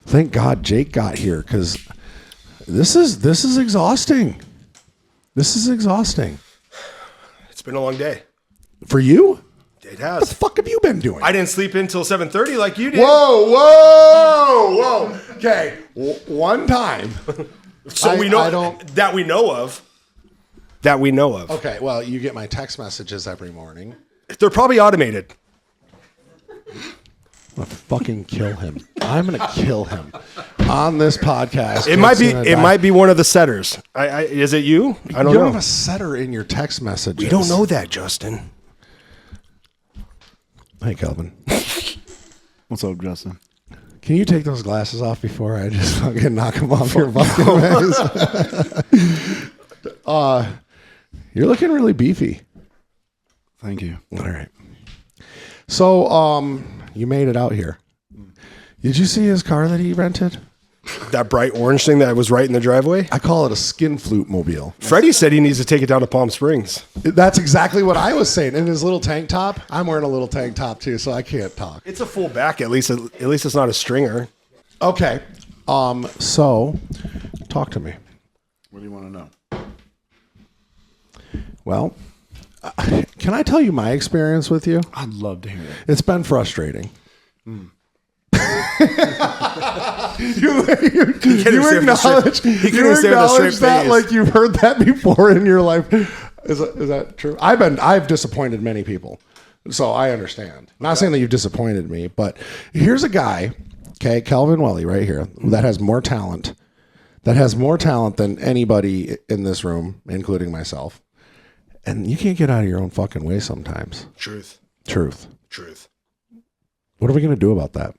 Thank God Jake got here because this is exhausting. This is exhausting. It's been a long day. For you? It has. What the fuck have you been doing? I didn't sleep until 7:30 like you did. Whoa. Okay, one time. So we know that we know of. That we know of. Okay, well, you get my text messages every morning. They're probably automated. I'm gonna fucking kill him. I'm gonna kill him on this podcast. It might be one of the setters. Is it you? I don't know. You don't have a setter in your text messages. We don't know that, Justin. Hey, Kelvin. What's up, Justin? Can you take those glasses off before I just fucking knock them off your fucking face? You're looking really beefy. Thank you. All right. So, you made it out here. Did you see his car that he rented? That bright orange thing that was right in the driveway? I call it a skin flute mobile. Freddie said he needs to take it down to Palm Springs. That's exactly what I was saying. In his little tank top. I'm wearing a little tank top too, so I can't talk. It's a full back at least. At least it's not a stringer. Okay. So talk to me. What do you want to know? Well, can I tell you my experience with you? I'd love to hear it. It's been frustrating. You acknowledge that like you've heard that before in your life. Is that true? I've disappointed many people, so I understand. Not saying that you've disappointed me, but here's a guy, okay, Kelvin Whelly, right here, that has more talent. That has more talent than anybody in this room, including myself. And you can't get out of your own fucking way sometimes. Truth. What are we gonna do about that?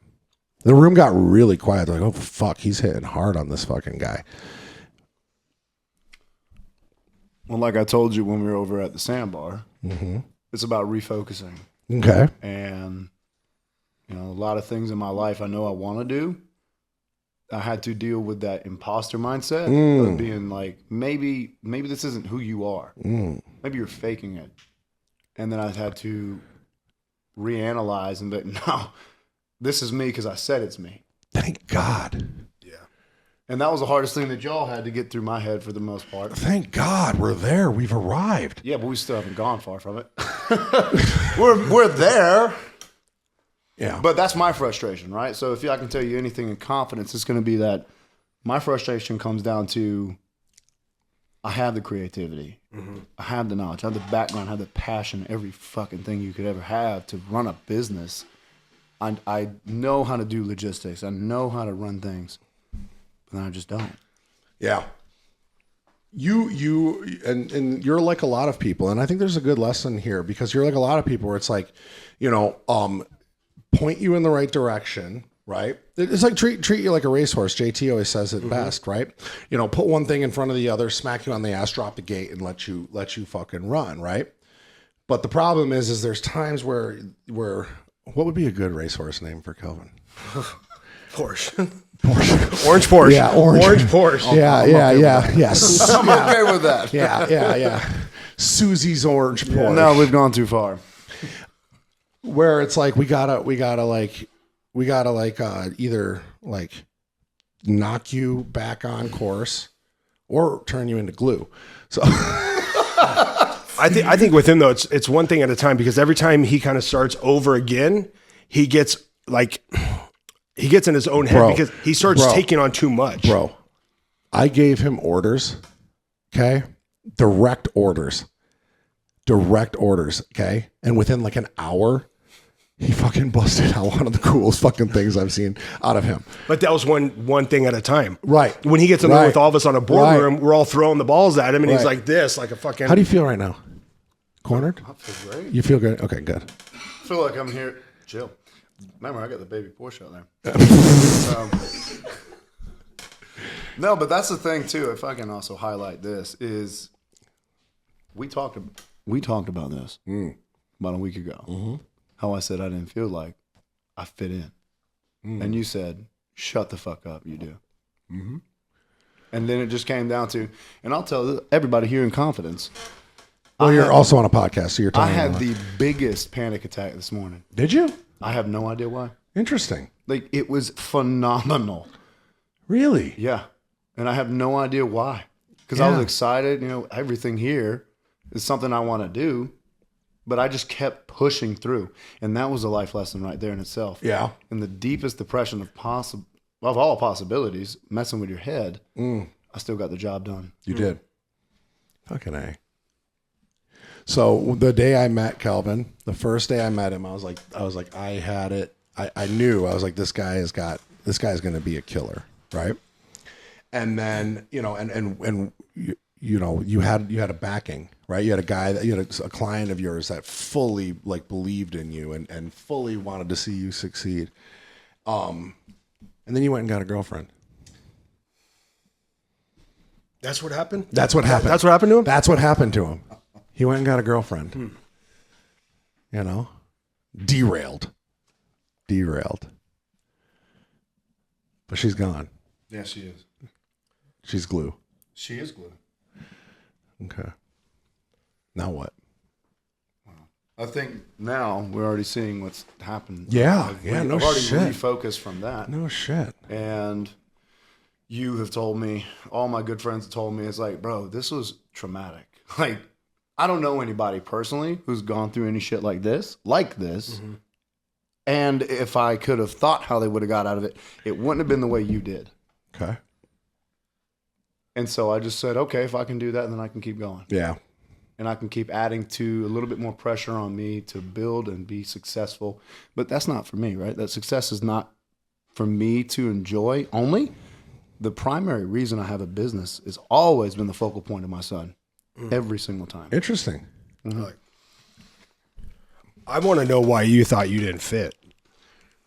The room got really quiet. They're like, oh, fuck, he's hitting hard on this fucking guy. Well, like I told you when we were over at the sandbar, it's about refocusing. Okay. And, a lot of things in my life I know I want to do. I had to deal with that imposter mindset of being like, maybe this isn't who you are. Maybe you're faking it. And then I had to reanalyze and be, no, this is me because I said it's me. Thank God. Yeah. And that was the hardest thing that y'all had to get through my head for the most part. Thank God we're there. We've arrived. Yeah, but we still haven't gone far from it. we're there. Yeah. But that's my frustration, right? So if I can tell you anything in confidence, it's going to be that my frustration comes down to I have the creativity. I have the knowledge. I have the background. I have the passion, every fucking thing you could ever have to run a business. I know how to do logistics. I know how to run things, but I just don't. Yeah. You and you're like a lot of people, and I think there's a good lesson here because you're like a lot of people where it's like, point you in the right direction, right? It's like treat you like a racehorse. JT always says it best, right? Put one thing in front of the other, smack you on the ass, drop the gate, and let you fucking run, right? But the problem is there's times where what would be a good racehorse name for Kelvin? Porsche. Orange Porsche. Yeah, orange Porsche. Yeah. Yes. I'm okay with that. Yeah. Susie's orange Porsche. No, we've gone too far. Where it's like we gotta either like knock you back on course or turn you into glue. So I think with him though, it's one thing at a time because every time he kind of starts over again, he gets in his own head because he starts taking on too much. Bro, I gave him orders, okay? Direct orders, okay? And within like an hour, he fucking busted out one of the coolest fucking things I've seen out of him. But that was one thing at a time. Right. When he gets in there with all of us on a boardroom, we're all throwing the balls at him, and he's like this, like a fucking... How do you feel right now? Cornered? I feel great. You feel good? Okay, good. I feel like I'm here. Chill. Remember, I got the baby Porsche out there. No, but that's the thing, too. If I can also highlight this, is we talked about this about a week ago. How I said I didn't feel like I fit in. And you said, shut the fuck up, you do. And then it just came down to, and I'll tell everybody here in confidence. Well, you're also on a podcast, so you're talking I had the biggest panic attack this morning. Did you? I have no idea why. Interesting. Like, it was phenomenal. Really? Yeah. And I have no idea why. Because I was excited, everything here is something I want to do, but I just kept pushing through. And that was a life lesson right there in itself. Yeah. In the deepest depression of all possibilities, messing with your head, I still got the job done. You did. Fucking A. So the day I met Kelvin, the first day I met him, I was like, I had it. I knew. I was like, this guy's going to be a killer, right? And then, you had a backing, right? You had a guy you had a client of yours that fully like believed in you and fully wanted to see you succeed. And then you went and got a girlfriend. That's what happened? That's what happened. That's what happened to him? That's what happened to him. He went and got a girlfriend. Derailed. But she's gone. Yeah, she is. She's glue. She is glue. Okay. Now what? I think now we're already seeing what's happened. Yeah. I've already refocused from that. No shit. And you have told me, all my good friends have told me, it's like, bro, this was traumatic. Like, I don't know anybody personally who's gone through any shit like this. Mm-hmm. And if I could have thought how they would have got out of it, it wouldn't have been the way you did. Okay. And so I just said, okay, if I can do that, then I can keep going. Yeah. And I can keep adding to a little bit more pressure on me to build and be successful. But that's not for me, right? That success is not for me to enjoy only. The primary reason I have a business has always been the focal point of my son. Every single time. Interesting. Mm-hmm. I want to know why you thought you didn't fit.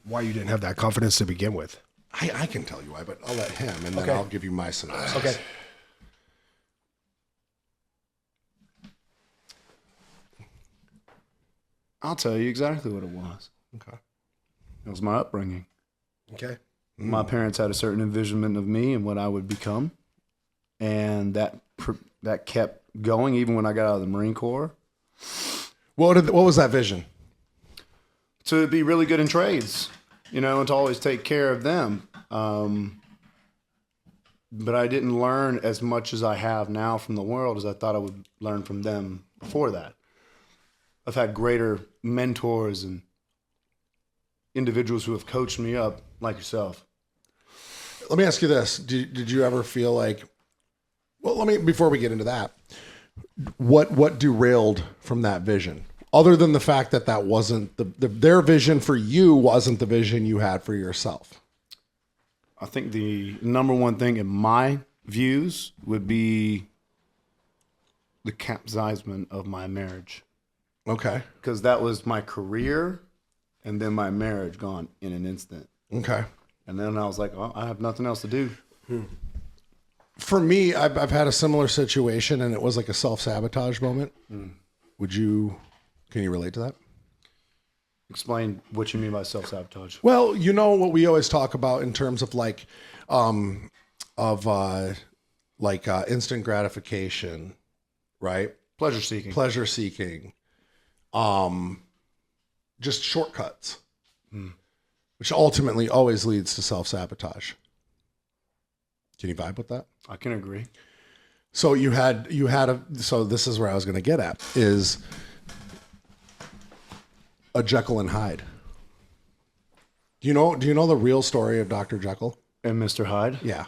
Why you didn't have that confidence to begin with. I can tell you why, but I'll let him, and then I'll give you my synopsis. Okay. I'll tell you exactly what it was. Okay. It was my upbringing. Okay. My parents had a certain envisionment of me and what I would become, and that kept going even when I got out of the Marine Corps. What was that vision? To be really good in trades, and to always take care of them. But I didn't learn as much as I have now from the world as I thought I would learn from them before that. I've had greater mentors and individuals who have coached me up, like yourself. Let me ask you this. Did you ever feel like, before we get into that, what derailed from that vision? Other than the fact that wasn't their vision for you wasn't the vision you had for yourself. I think the number one thing in my views would be the capsizement of my marriage. Okay. Because that was my career and then my marriage gone in an instant. Okay. And then I was like, oh, I have nothing else to do. For me, I've had a similar situation, and it was like a self-sabotage moment. Can you relate to that? Explain what you mean by self-sabotage. Well, what we always talk about in terms of instant gratification, right? Pleasure seeking. Just shortcuts, which ultimately always leads to self-sabotage. Can you vibe with that? I can agree. So so this is where I was going to get at, is a Jekyll and Hyde. Do you know the real story of Dr. Jekyll? And Mr. Hyde? Yeah.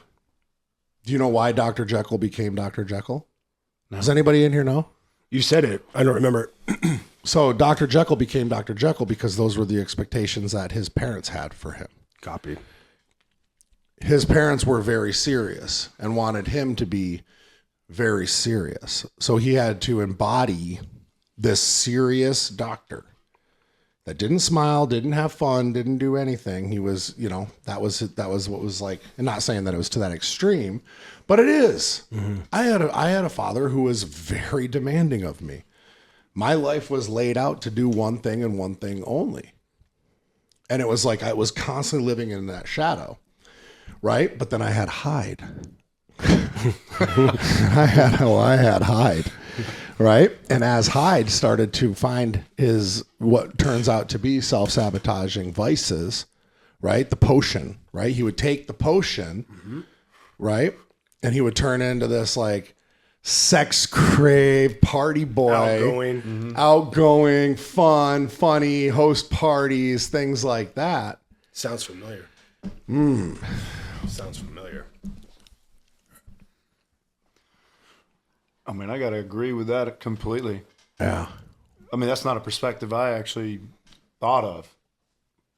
Do you know why Dr. Jekyll became Dr. Jekyll? No. Does anybody in here know? You said it. I don't remember. So Dr. Jekyll became Dr. Jekyll because those were the expectations that his parents had for him. Copied. His parents were very serious and wanted him to be very serious. So he had to embody this serious doctor that didn't smile, didn't have fun, didn't do anything. He was, that was what was like, and not saying that it was to that extreme, but it is. Mm-hmm. I had a father who was very demanding of me. My life was laid out to do one thing and one thing only. And it was like I was constantly living in that shadow, right? But then I had Hyde. I had Hyde, right? And as Hyde started to find his what turns out to be self-sabotaging vices, right? The potion, right? He would take the potion, right? And he would turn into this like sex crave party boy, outgoing, fun, funny, host parties, things like that. Sounds familiar. Sounds familiar. I mean, I got to agree with that completely. Yeah. I mean, that's not a perspective I actually thought of,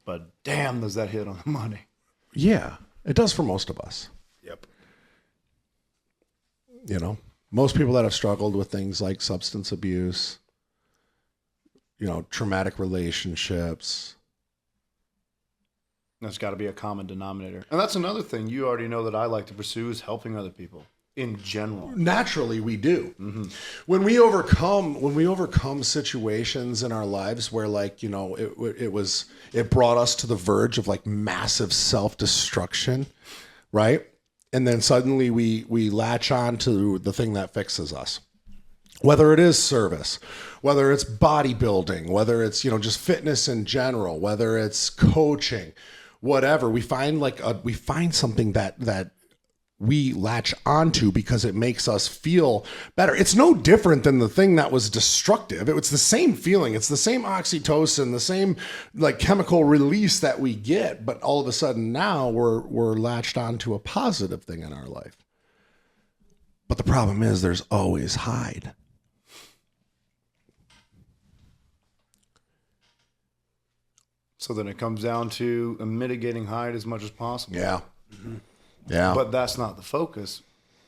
but damn, does that hit on the money? Yeah, it does for most of us. Yep. You know, most people that have struggled with things like substance abuse, you know, traumatic relationships. That's got to be a common denominator. And that's another thing you already know that I like to pursue is helping other people. In general, naturally we do. When we overcome situations in our lives where, like, you know, it brought us to the verge of like massive self-destruction, right? And then suddenly we latch on to the thing that fixes us, whether it is service, whether it's bodybuilding, whether it's, you know, just fitness in general, whether it's coaching, whatever. We find something that we latch onto because it makes us feel better. It's no different than the thing that was destructive. It's the same feeling. It's the same oxytocin, the same like chemical release that we get. But all of a sudden now we're latched onto a positive thing in our life. But the problem is there's always hide. So then it comes down to mitigating hide as much as possible. Yeah. Yeah. But that's not the focus.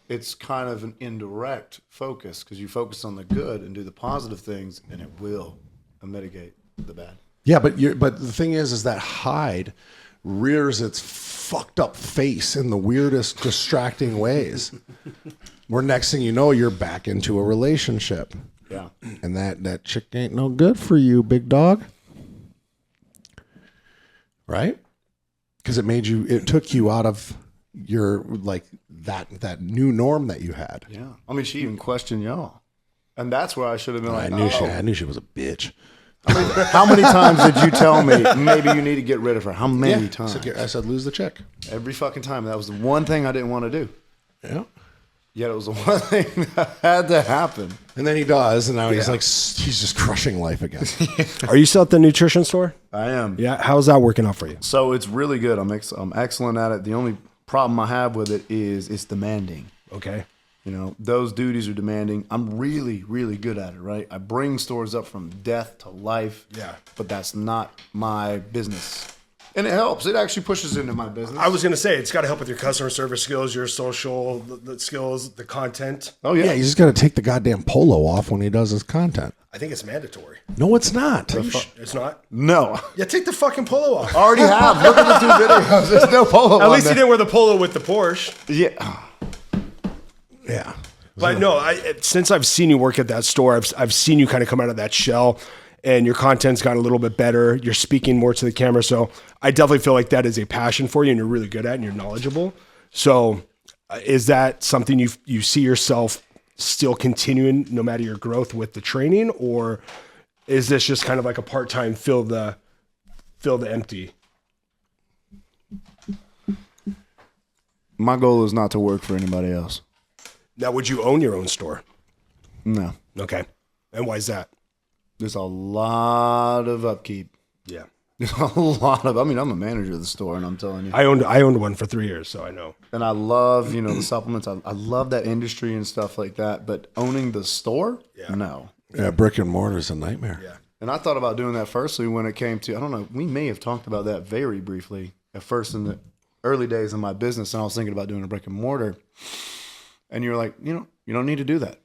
It's kind of an indirect focus because you focus on the good and do the positive things, and it will mitigate the bad. Yeah, but the thing is that hide rears its fucked up face in the weirdest, distracting ways. Where next thing you know, you're back into a relationship. Yeah. And that chick ain't no good for you, big dog. Right? Because it took you out of your like that new norm that you had. Yeah. I mean, she even questioned y'all. And that's where I should have been like, I knew she was a bitch. I mean, how many times did you tell me maybe you need to get rid of her? How many times? I said lose the chick. Every fucking time. That was the one thing I didn't want to do. Yeah. Yet it was the one thing that had to happen. And then he does, and now he's just crushing life again. Are you still at the nutrition store? I am. Yeah. How's that working out for you? So it's really good. I'm excellent at it. The only problem I have with it is it's demanding. Okay. You know, those duties are demanding. I'm really, really good at it, right? I bring stores up from death to life. Yeah. But that's not my business. And it helps. It actually pushes into my business. I was going to say, it's got to help with your customer service skills, your social the skills, the content. Oh, yeah. Yeah, you just got to take the goddamn polo off when he does his content. I think it's mandatory. No, it's not. It's not? No. Yeah, take the fucking polo off. I already have. Look at the two videos. There's no polo At least you didn't wear the polo with the Porsche. Yeah. Yeah. But no, since I've seen you work at that store, I've seen you kind of come out of that shell, and your content's gotten a little bit better. You're speaking more to the camera. So I definitely feel like that is a passion for you, and you're really good at it, and you're knowledgeable. So is that something you see yourself still continuing no matter your growth with the training, or is this just kind of like a part-time fill the empty? My goal is not to work for anybody else. Now, would you own your own store? No. Okay. And why is that? There's a lot of upkeep. Yeah. There's a lot of, I'm a manager of the store, and I'm telling you. I owned one for 3 years, so I know. And I love, the supplements. I love that industry and stuff like that. But owning the store? Yeah. No. Yeah, brick and mortar is a nightmare. Yeah. And I thought about doing that firstly when it came to, I don't know, we may have talked about that very briefly at first in the early days of my business. And I was thinking about doing a brick and mortar. And you were like, you don't need to do that.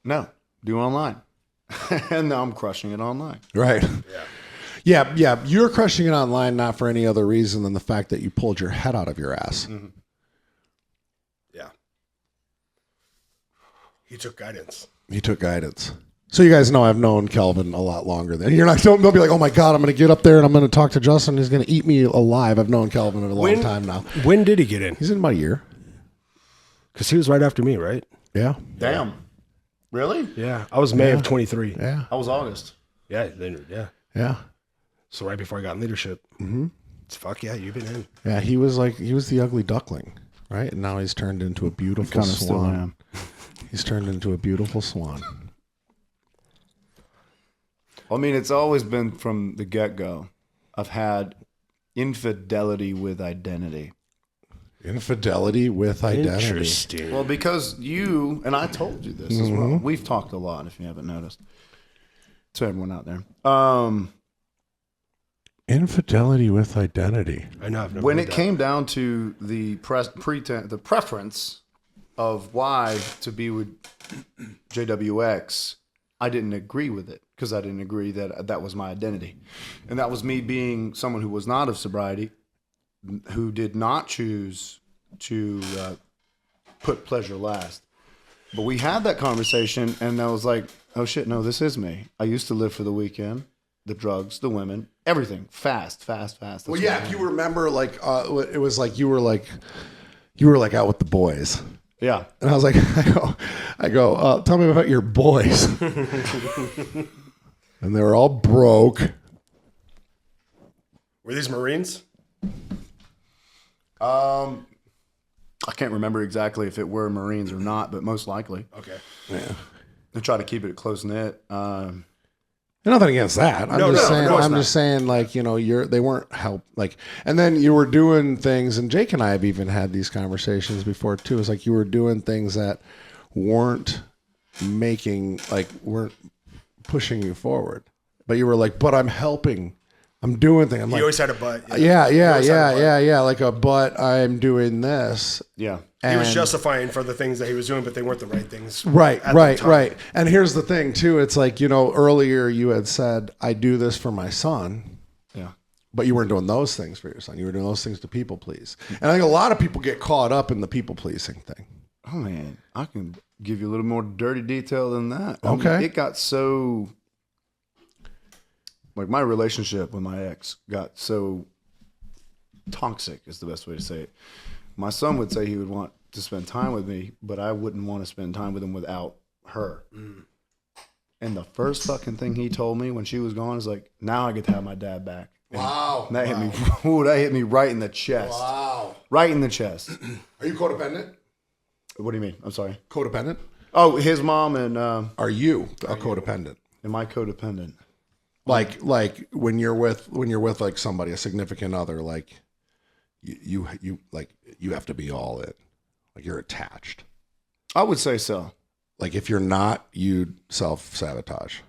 No, do online. And now I'm crushing it online. Right. Yeah. You're crushing it online not for any other reason than the fact that you pulled your head out of your ass. Mm-hmm. Yeah. He took guidance. So you guys know I've known Kelvin a lot longer than you're not. Don't be like, oh my God, I'm going to get up there and I'm going to talk to Justin. He's going to eat me alive. I've known Kelvin a long time now. When did he get in? He's in about a year. Because he was right after me, right? Yeah. Damn. Really? Yeah. I was May of 23. Yeah. I was August. Yeah. Then, yeah. Yeah. So right before I got in leadership. Mm-hmm. Fuck yeah, you've been in. Yeah, he was the ugly duckling, right? And now he's turned into a beautiful Kind of still swan. am. He's turned into a beautiful swan. I mean, it's always been from the get-go. I've had infidelity with identity. Infidelity with identity. Interesting. Well, because you, and I told you this as well. We've talked a lot, if you haven't noticed. To everyone out there. Infidelity with identity. I know. I've never When heard it that. came down to the preference of why to be with JWX, I didn't agree with it because I didn't agree that that was my identity. And that was me being someone who was not of sobriety, who did not choose to put pleasure last. But we had that conversation, and I was like, oh shit, no, this is me. I used to live for the weekend, the drugs, the women, everything. Fast. That's Well, yeah, if you remember, it was like you were like out with the boys. Yeah. And I was like, I go, tell me about your boys. And they were all broke. Were these Marines? I can't remember exactly if it were Marines or not, but most likely. Okay. Yeah. I try to keep it close knit. Nothing against that. I'm just saying. of course I'm not. just saying, they weren't and then you were doing things, and Jake and I have even had these conversations before too. It's like you were doing things that weren't weren't pushing you forward, but you were like, but I'm helping. I'm doing things. I'm He like, always had a butt. yeah. Like but I'm doing this. Yeah. He was justifying for the things that he was doing, but they weren't the right things. Right. at the time. And here's the thing too. It's like, earlier you had said, I do this for my son. Yeah. But you weren't doing those things for your son. You were doing those things to people please. And I think a lot of people get caught up in the people pleasing thing. Oh man, I can give you a little more dirty detail than that. I Okay. mean, it got so, like, my relationship with my ex got so toxic is the best way to say it. My son would say he would want to spend time with me, but I wouldn't want to spend time with him without her. And the first fucking thing he told me when she was gone is like, now I get to have my dad back. And Wow. that hit me. Ooh, that hit me right in the chest. Wow. Right in the chest. Are you codependent? What do you mean? I'm sorry. Codependent? Oh, his mom and Are you a codependent? am I codependent? Like when you're with like somebody, a significant other, like you have to be all in. Like you're attached. I would say so. Like if you're not, you self-sabotage.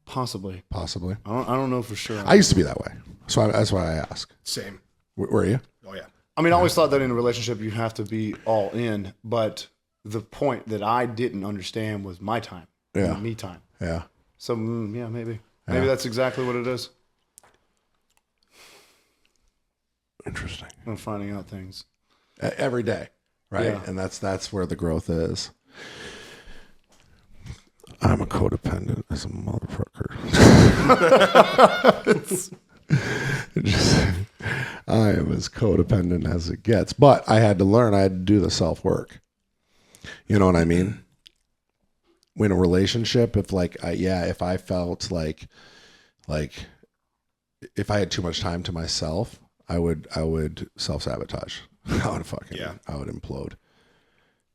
Possibly. Possibly. I don't know for sure. I used to be that way. So that's why I ask. Same. Were you? Oh, yeah. I mean, I always thought that in a relationship you have to be all in, but the point that I didn't understand was my time. Yeah. Me time. Yeah. So yeah, maybe that's exactly what it is. Interesting. I'm finding out things. Every day. Right. Yeah. And that's where the growth is. I'm a codependent as a motherfucker. I am as codependent as it gets. But I had to learn, I had to do the self-work. You know what I mean? In a relationship, if if I felt like if I had too much time to myself, I would self-sabotage. I would implode.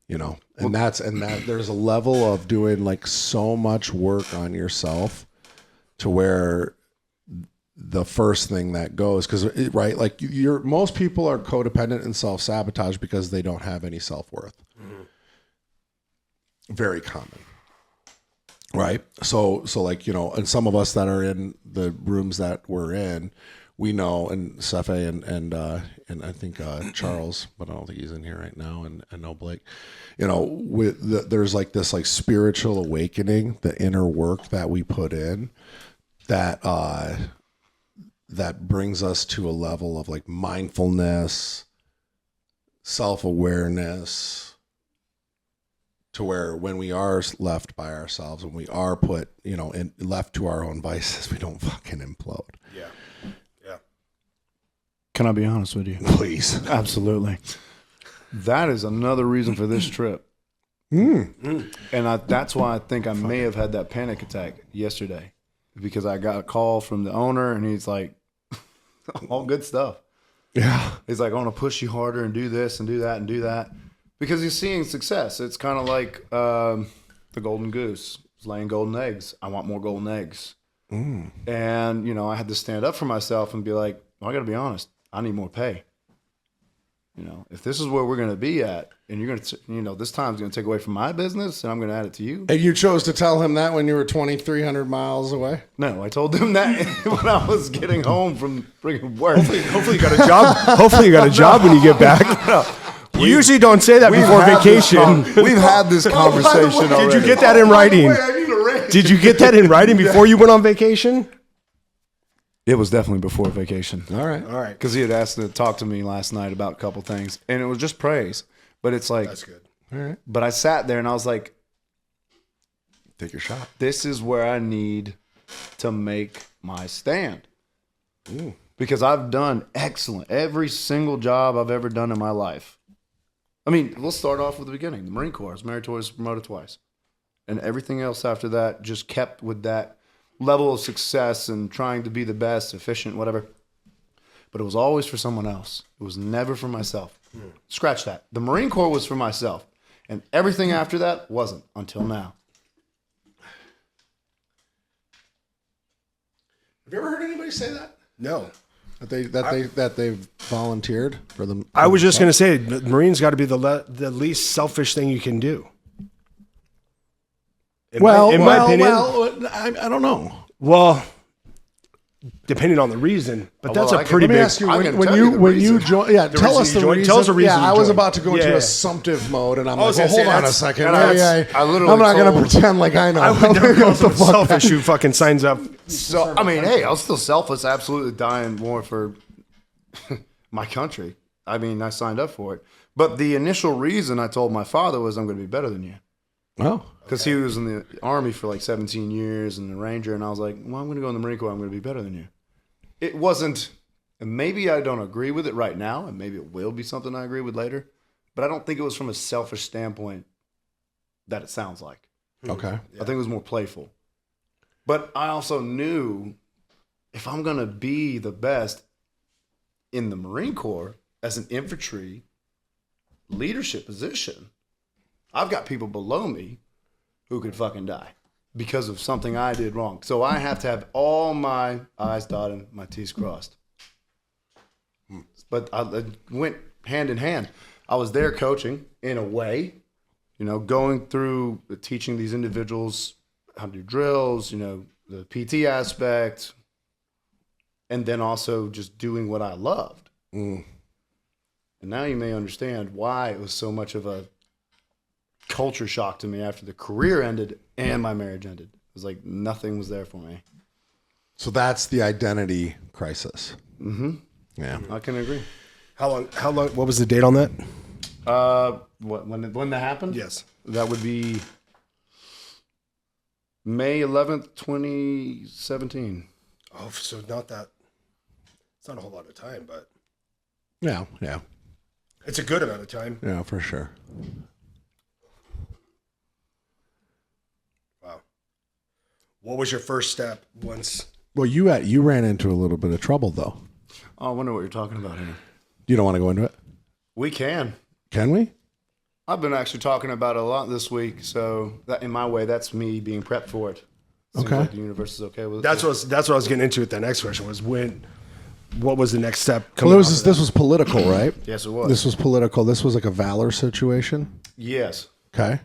And that there's a level of doing like so much work on yourself to where the first thing that goes, because right, like most people are codependent and self-sabotage because they don't have any self-worth. Very common. Right. So like, and some of us that are in the rooms that we're in, we know, and Sefe and I think Charles, but I don't think he's in here right now, and no Blake, there's like this like spiritual awakening, the inner work that we put in that brings us to a level of like mindfulness, self-awareness, to where when we are left by ourselves, when we are put, left to our own vices, we don't fucking implode. Yeah. Yeah. Can I be honest with you? Please. Absolutely. That is another reason for this trip. And that's why I think I may have had that panic attack yesterday, because I got a call from the owner and he's like, all good stuff. Yeah. He's like, I want to push you harder and do this and do that and do that. Because he's seeing success. It's kind of like the golden goose. He's laying golden eggs. I want more golden eggs. And, you know, I had to stand up for myself and be like, well, I got to be honest. I need more pay. You know, if this is where we're going to be at, and you're going to, you know, this time's going to take away from my business, and I'm going to add it to you. And you chose to tell him that when you were 2,300 miles away? No, I told him that when I was getting home from freaking work. Hopefully you got a job. Hopefully you got a job when you get back. You usually don't say that before vacation. We've had this conversation already. Did you get that in writing? Did you get that in writing before you went on vacation? It was definitely before vacation. All right. Because he had asked to talk to me last night about a couple things, and it was just praise. But it's like, that's good. All right. But I sat there and I was like, take your shot. This is where I need to make my stand. Because I've done excellent. Every single job I've ever done in my life. I mean, we'll start off with the beginning. The Marine Corps. I was married twice, promoted twice. And everything else after that just kept with that level of success and trying to be the best, efficient, whatever. But it was always for someone else. It was never for myself. Scratch that. The Marine Corps was for myself. And everything after that wasn't until now. Have you ever heard anybody say that? No. That they volunteered for them. I was just going to say, the Marines got to be the least selfish thing you can do. In my opinion, I don't know. Well, depending on the reason, but that's a pretty big. Let me ask you, when you join, tell us the reason. Tell us the reason. Yeah, I was about to go into assumptive mode, and I'm like, well, hold on a second. I'm literally not going to pretend like I know. I would never call someone selfish who fucking signs up. So, I mean, hey, I was still selfless, absolutely dying more for my country. I mean, I signed up for it. But the initial reason I told my father was, I'm going to be better than you. Oh. Because he was in the Army for like 17 years and the Ranger, and I was like, well, I'm going to go in the Marine Corps. I'm going to be better than you. It wasn't, and maybe I don't agree with it right now, and maybe it will be something I agree with later, but I don't think it was from a selfish standpoint that it sounds like. Okay. I think it was more playful. But I also knew if I'm going to be the best in the Marine Corps as an infantry leadership position, I've got people below me who could fucking die because of something I did wrong. So I have to have all my I's dotted, my T's crossed. But I went hand in hand. I was there coaching in a way, you know, going through teaching these individuals how to do drills, you know, the PT aspect, and then also just doing what I loved. And now you may understand why it was so much of a culture shock to me after the career ended and my marriage ended. It was like nothing was there for me. So that's the identity crisis. Yeah, I can agree. How long? What was the date on that? When that happened? Yes. That would be May 11th, 2017. Oh, so not that. It's not a whole lot of time, but yeah, it's a good amount of time. Yeah, for sure. Wow. What was your first step once? Well, you ran into a little bit of trouble though. Oh, I wonder what you're talking about here. You don't want to go into it? We can. Can we? I've been actually talking about it a lot this week, so that in my way, that's me being prepped for it. Seems Okay. like the universe is okay with it. That's what I was getting into with the next question was what was the next step? Well, this was political, right? Yes, it was. This was political. This was like a valor situation. Yes. Okay.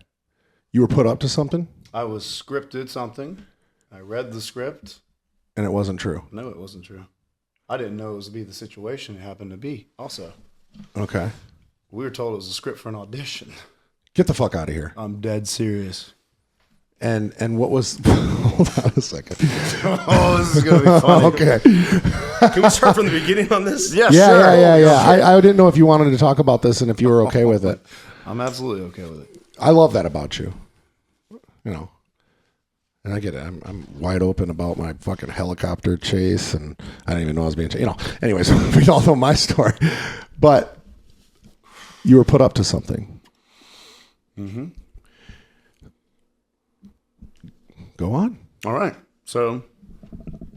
You were put up to something, I was scripted something. I read the script. and it wasn't true. No, it wasn't true. I didn't know it was to be the situation it happened to be also. Okay. We were told it was a script for an audition. Get the fuck out of here. I'm dead serious. And what was? Hold on a second. Oh, this is gonna be funny. Okay. Can we start from the beginning on this? Yeah, Yeah, sure. yeah. I didn't know if you wanted to talk about this and if you were okay with it. I'm absolutely okay with it. I love that about you. You know, and I get it. I'm wide open about my fucking helicopter chase, and I didn't even know I was being chased. You know. Anyways, we all know my story, but you were put up to something. Mm-hmm. Go on. All right. So,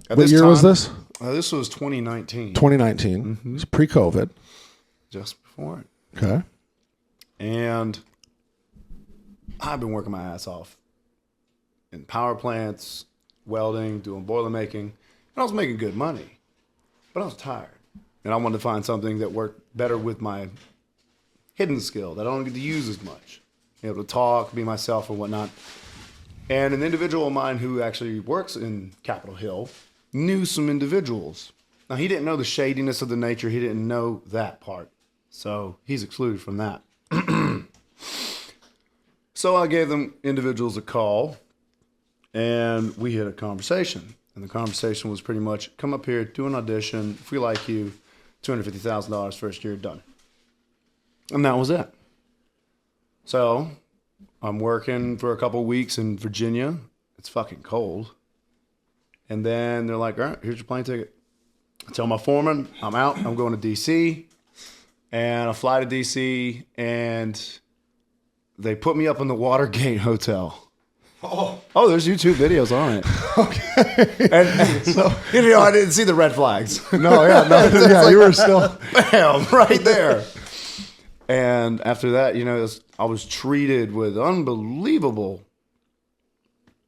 What year was this? This was 2019. 2019. Mm-hmm. It's pre-COVID. Just before it. Okay. And I've been working my ass off in power plants, welding, doing boiler making. And I was making good money, but I was tired. And I wanted to find something that worked better with my hidden skill that I don't get to use as much. Be able to talk, be myself and whatnot. And an individual of mine who actually works in Capitol Hill knew some individuals. Now, he didn't know the shadiness of the nature. He didn't know that part. So he's excluded from that. So I gave them individuals a call, and we had a conversation. And the conversation was pretty much, come up here, do an audition. If we like you, $250,000 first year, done. And that was it. So I'm working for a couple of weeks in Virginia. It's fucking cold. And then they're like, all right, here's your plane ticket. I tell my foreman, I'm out. I'm going to D.C. And I fly to D.C. and they put me up in the Watergate Hotel. Oh, there's YouTube videos on it. Okay. And so, I didn't see the red flags. No, yeah, you were still bam, right there. And after that, I was treated with unbelievable,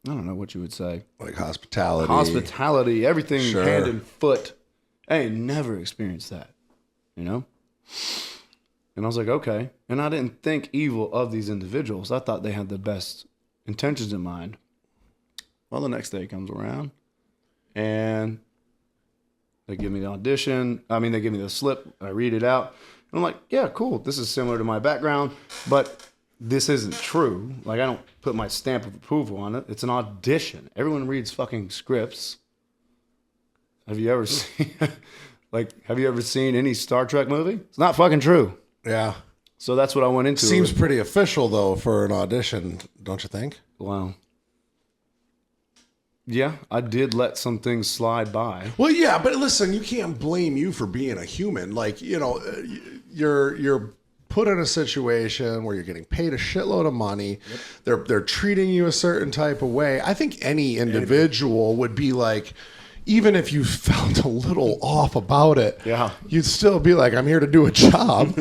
I don't know what you would say. Like hospitality. Hospitality, everything hand and foot. I ain't never experienced that, And I was like, okay. And I didn't think evil of these individuals. I thought they had the best intentions in mind. Well, the next day comes around and they give me the audition. They give me the slip. I read it out. And I'm like, yeah, cool. This is similar to my background, but this isn't true. Like, I don't put my stamp of approval on it. It's an audition. Everyone reads fucking scripts. Have you ever seen any Star Trek movie? It's not fucking true. Yeah. So that's what I went into. Seems pretty official, though, for an audition, don't you think? Wow. Yeah, I did let some things slide by. Well, yeah, but listen, you can't blame you for being a human. Like, you're put in a situation where you're getting paid a shitload of money. Yep. They're treating you a certain type of way. I think any individual would be like, even if you felt a little off about it, you'd still be like, I'm here to do a job.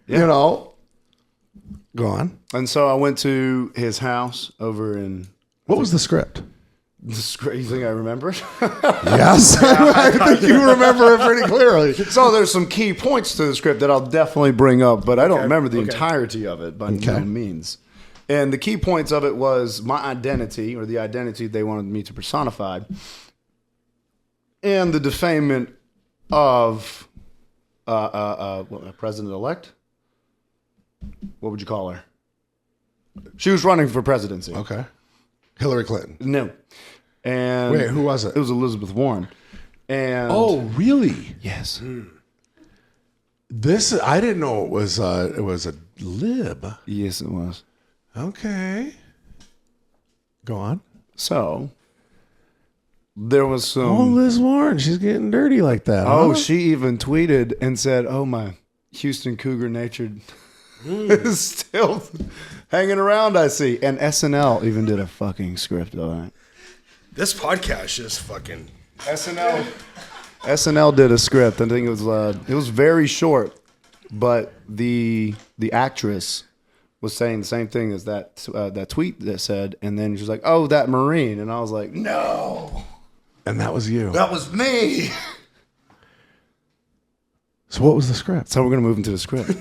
Go on. And so I went to his house over in... What was the script? The script, you think I remember it? Yes. I think you remember it pretty clearly. So there's some key points to the script that I'll definitely bring up, but I don't remember the entirety of it by no means. And the key points of it was my identity, or the identity they wanted me to personify, and the defamation of president-elect? What would you call her? She was running for presidency. Okay. Hillary Clinton. No. And wait, who was it? It was Elizabeth Warren. And oh, really? Yes. This I didn't know it was a lib. Yes, it was. Okay. Go on. So there was some. Oh, Liz Warren, she's getting dirty like that. Oh, huh? She even tweeted and said, "Oh, my Houston Cougar nature is still hanging around." I see, and SNL even did a fucking script of it. This podcast is fucking SNL. SNL did a script. I think it was very short, but the actress was saying the same thing as that tweet that said, and then she was like, "Oh, that Marine," and I was like, "No." And that was you. That was me. So what was the script? So we're going to move into the script.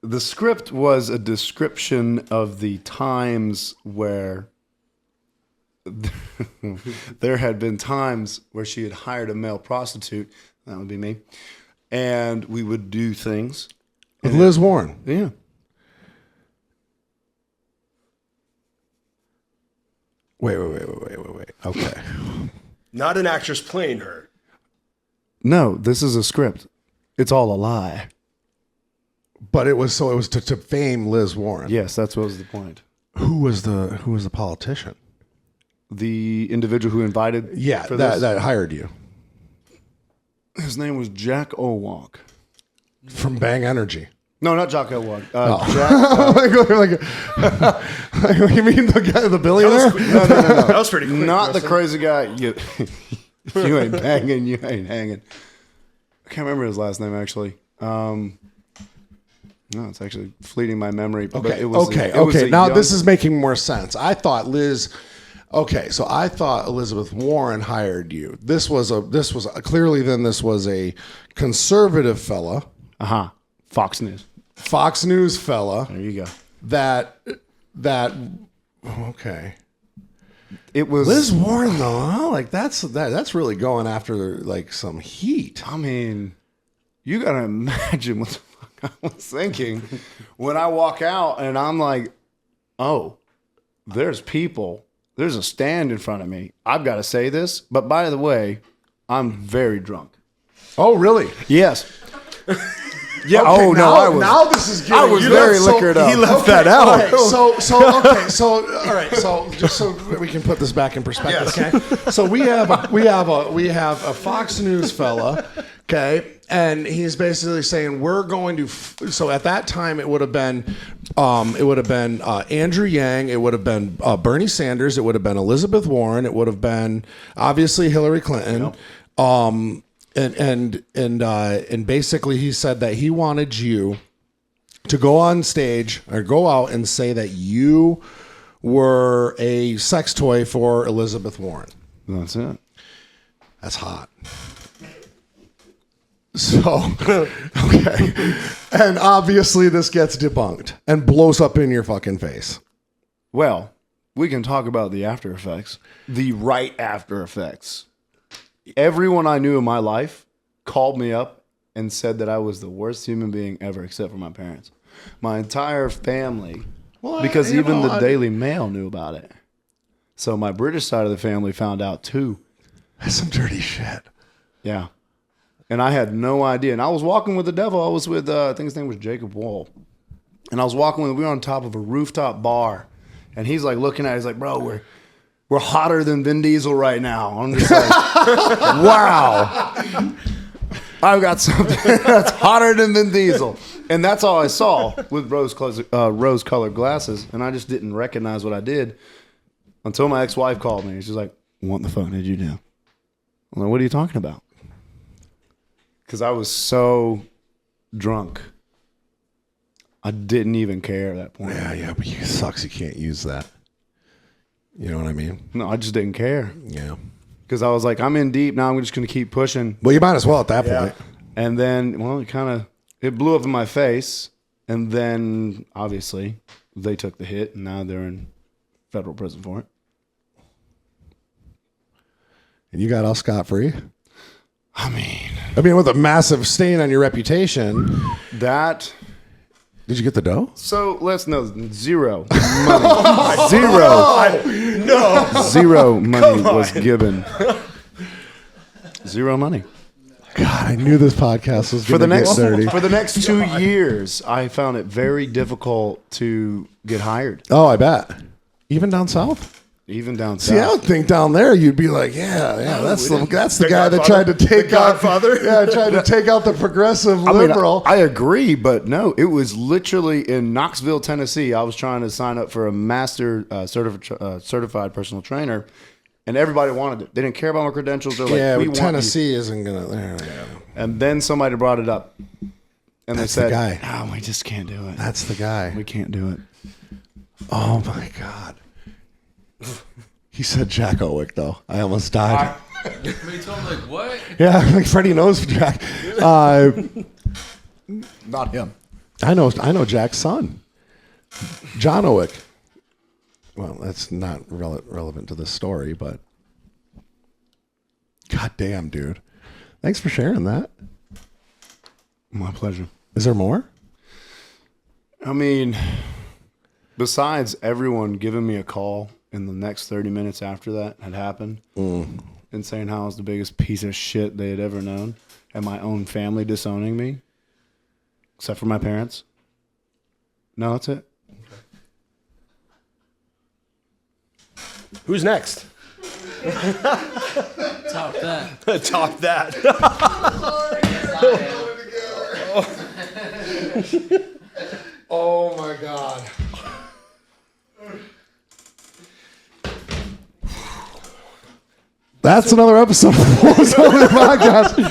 The script was a description of the times where there had been times where she had hired a male prostitute. That would be me. And we would do things. With Liz Warren? Yeah. Wait. Okay. Not an actress playing her. No, this is a script. It's all a lie. But it was to fame Liz Warren. Yes, that's what was the point. Who was the politician? The individual who invited for that hired you. His name was Jack Owalk. From Bang Energy. No, not Jocko One. You mean the guy, the billionaire? No. That was pretty quick. Not the crazy guy. You ain't banging. You ain't hanging. I can't remember his last name actually. No, it's actually fleeting my memory. Okay. Now this is making more sense. I thought I thought Elizabeth Warren hired you. This was clearly then this was a conservative fella. Fox News fella. There you go. That okay. It was Liz Warren though, huh? Like that's really going after like some heat. I mean, you gotta imagine what the fuck I was thinking when I walk out and I'm like, oh, there's people. There's a stand in front of me. I've got to say this, but by the way, I'm very drunk. Oh, really? Yes. Yeah. Okay, now this is getting. I was very liquored up. He left that out. Okay, so all right. So just so we can put this back in perspective, okay? So we have a Fox News fella, okay, and he's basically saying we're going to. So at that time, it would have been Andrew Yang, it would have been Bernie Sanders, it would have been Elizabeth Warren, it would have been obviously Hillary Clinton. Yep. And basically he said that he wanted you to go on stage or go out and say that you were a sex toy for Elizabeth Warren. That's it. That's hot. So, okay. And obviously this gets debunked and blows up in your fucking face. Well, we can talk about the after effects. The right after effects. Everyone I knew in my life called me up and said that I was the worst human being ever, except for my parents. My entire family, because even the Daily Mail knew about it. So my British side of the family found out too. That's some dirty shit. Yeah. And I had no idea. And I was walking with the devil. I was with, I think his name was Jacob Wall. And I was walking with, we were on top of a rooftop bar. And he's like looking at it, he's like, bro, we're hotter than Vin Diesel right now. I'm just like, wow. I've got something that's hotter than Vin Diesel. And that's all I saw with rose-colored glasses. And I just didn't recognize what I did until my ex-wife called me. She's like, what the fuck did you do? I'm like, what are you talking about? Because I was so drunk. I didn't even care at that point. Yeah, but it sucks you can't use that. You know what I mean? No, I just didn't care. Yeah. Because I was like, I'm in deep. Now I'm just going to keep pushing. Well, you might as well at that point. And then, well, it blew up in my face. And then, obviously, they took the hit. And now they're in federal prison for it. And you got all scot-free? I mean, with a massive stain on your reputation. Did you get the dough? So let's know, zero money. Zero money was given. Zero money. God, I knew this podcast was going to get dirty. For the next 2 years, I found it very difficult to get hired. Oh, I bet. Even down south? Even down south. See, I would think down there you'd be like, that's the guy that tried to take out the progressive liberal. I agree, but no, it was literally in Knoxville, Tennessee. I was trying to sign up for a master certified personal trainer, and everybody wanted it. They didn't care about my credentials. They're like, Tennessee isn't gonna. And then somebody brought it up, and that's they said, the guy. "No, we just can't do it. That's the guy. We can't do it." Oh my God. He said Jack Owick, though. I almost died. You told him, like, what? Yeah, like Freddie knows Jack. Not him. I know Jack's son, John Owick. Well, that's not relevant to this story, but God damn, dude. Thanks for sharing that. My pleasure. Is there more? I mean, besides everyone giving me a call in the next 30 minutes after that had happened and saying how I was the biggest piece of shit they had ever known, and my own family disowning me, except for my parents. No, that's it. Who's next? Top that. Top that. That's another episode of the Podcast.